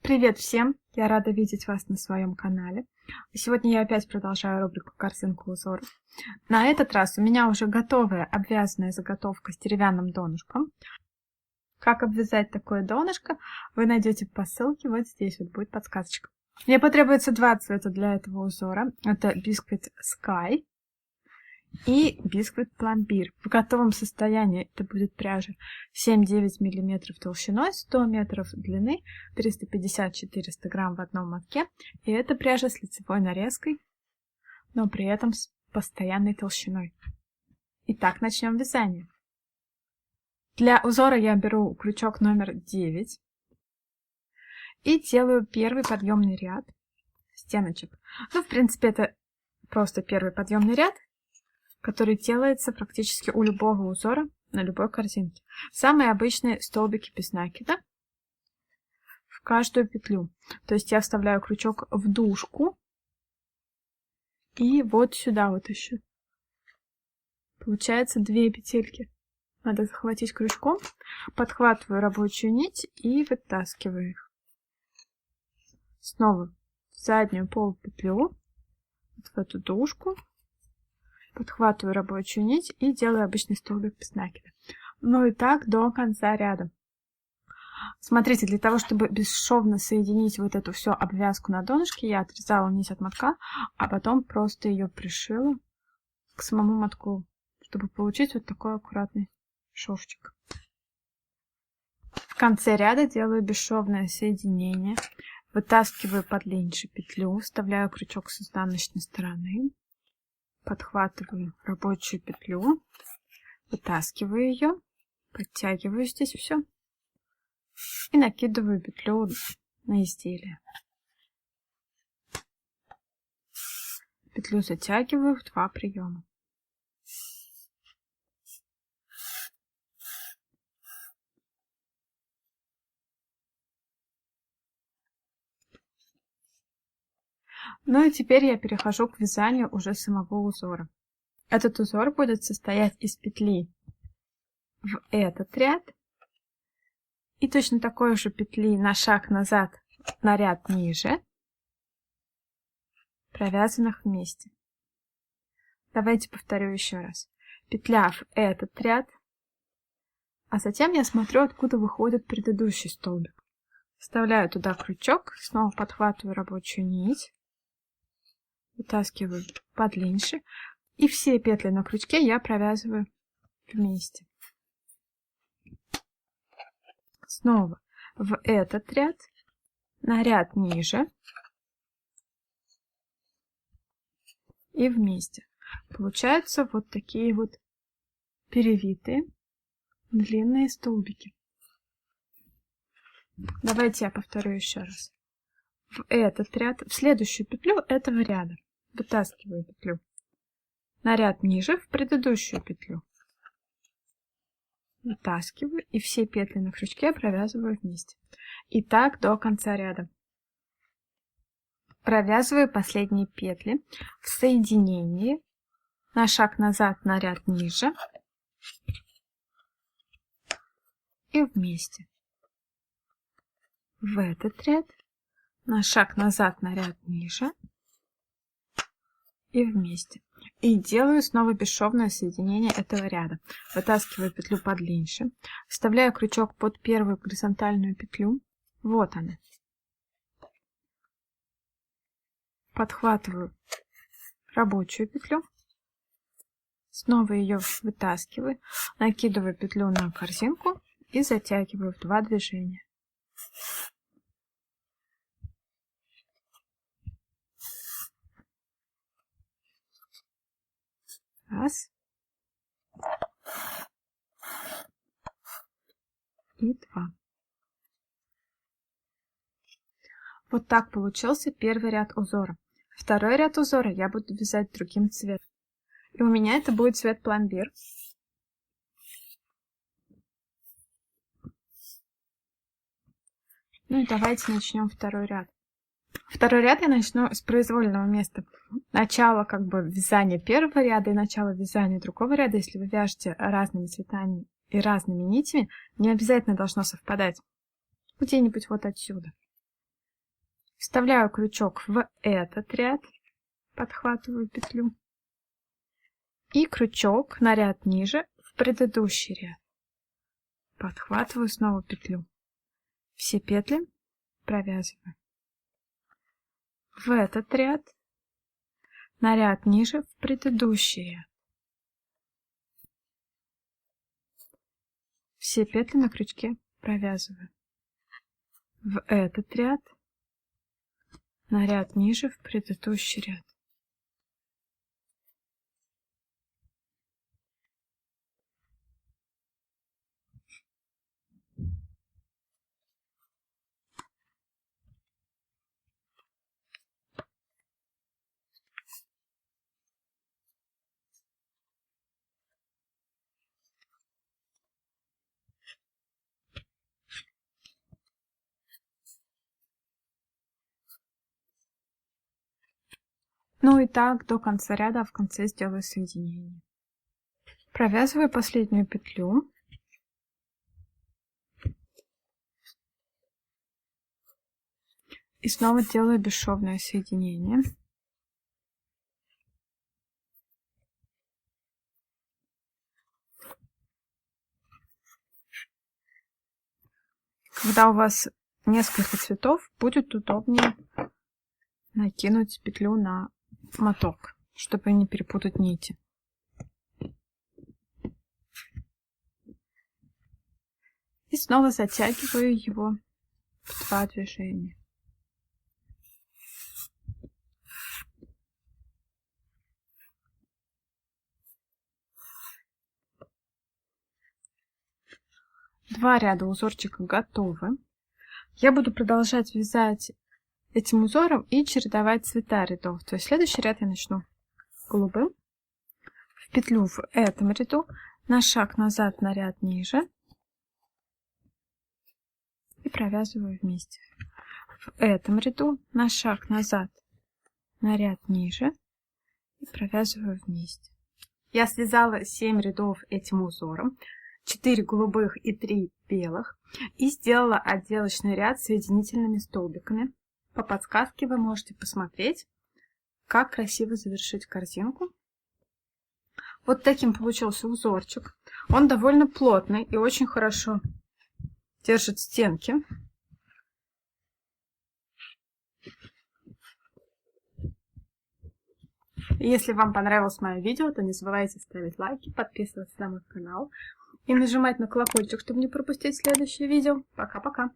Привет всем! Я рада видеть вас на своем канале. Сегодня я опять продолжаю рубрику «Корзинка узоров». На этот раз у меня уже готовая обвязанная заготовка с деревянным донышком. Как обвязать такое донышко, вы найдете по ссылке, вот здесь вот будет подсказочка. Мне потребуется два цвета для этого узора. Это Biscuit Sky и Biscuit Plombier. В готовом состоянии это будет пряжа 7-9 мм толщиной, 100 метров длины, 350-400 грамм в одном мотке. И это пряжа с лицевой нарезкой, но при этом с постоянной толщиной. Итак, начнем вязание. Для узора я беру крючок номер 9 и делаю первый подъемный ряд стеночек. Ну, в принципе, это просто первый подъемный ряд, который делается практически у любого узора на любой корзинке. Самые обычные столбики без накида в каждую петлю. То есть я вставляю крючок в дужку и вот сюда вот еще. Получается 2 петельки. Надо захватить крючком, подхватываю рабочую нить и вытаскиваю их. Снова в заднюю полупетлю, вот в эту дужку. Подхватываю рабочую нить и делаю обычный столбик без накида. Ну и так до конца ряда. Смотрите, для того, чтобы бесшовно соединить вот эту всю обвязку на донышке, я отрезала нить от мотка, а потом просто ее пришила к самому мотку, чтобы получить вот такой аккуратный шовчик. В конце ряда делаю бесшовное соединение, вытаскиваю подлиннее петлю, вставляю крючок с изнаночной стороны. Подхватываю рабочую петлю, вытаскиваю ее, подтягиваю здесь все и накидываю петлю на изделие. Петлю затягиваю в 2 приема. Ну и теперь я перехожу к вязанию уже самого узора. Этот узор будет состоять из петли в этот ряд и точно такой же петли на шаг назад на ряд ниже, провязанных вместе. Давайте повторю еще раз. Петля в этот ряд, а затем я смотрю, откуда выходит предыдущий столбик. Вставляю туда крючок, снова подхватываю рабочую нить, вытаскиваю подлиннее, и все петли на крючке я провязываю вместе. Снова в этот ряд, на ряд ниже и вместе. Получаются вот такие вот перевитые длинные столбики. Давайте я повторю еще раз. В этот ряд, в следующую петлю этого ряда вытаскиваю петлю, на ряд ниже в предыдущую петлю, вытаскиваю и все петли на крючке провязываю вместе. И так до конца ряда. Провязываю последние петли в соединении на шаг назад на ряд ниже и вместе. В этот ряд на шаг назад на ряд ниже и вместе. И делаю снова бесшовное соединение этого ряда. Вытаскиваю петлю подлиннее, вставляю крючок под первую горизонтальную петлю. Вот она. Подхватываю рабочую петлю, снова ее вытаскиваю, накидываю петлю на корзинку и затягиваю в 2 движения. Раз. И 2. Вот так получился первый ряд узора. Второй ряд узора я буду вязать другим цветом. И у меня это будет цвет пломбир. Ну и давайте начнем второй ряд. Второй ряд я начну с произвольного места. Начало как бы вязания первого ряда и начало вязания другого ряда. Если вы вяжете разными цветами и разными нитями, не обязательно должно совпадать. Где-нибудь вот отсюда. Вставляю крючок в этот ряд, подхватываю петлю. И крючок на ряд ниже в предыдущий ряд. Подхватываю снова петлю. Все петли провязываю. В этот ряд, на ряд ниже в предыдущий ряд. Все петли на крючке провязываю. В этот ряд, на ряд ниже в предыдущий ряд. Ну и так до конца ряда, а в конце сделаю соединение. Провязываю последнюю петлю. И снова делаю бесшовное соединение. Когда у вас несколько цветов, будет удобнее накинуть петлю на моток, чтобы не перепутать нити. И снова затягиваю его в 2 движения. Два ряда узорчика готовы. Я буду продолжать вязать этим узором и чередовать цвета рядов. То есть следующий ряд я начну голубым. В петлю в этом ряду, на шаг назад, на ряд ниже. И провязываю вместе. В этом ряду, на шаг назад, на ряд ниже. И провязываю вместе. Я связала 7 рядов этим узором. 4 голубых и 3 белых. И сделала отделочный ряд с соединительными столбиками. По подсказке вы можете посмотреть, как красиво завершить корзинку. Вот таким получился узорчик. Он довольно плотный и очень хорошо держит стенки. Если вам понравилось мое видео, то не забывайте ставить лайки, подписываться на мой канал и нажимать на колокольчик, чтобы не пропустить следующее видео. Пока-пока!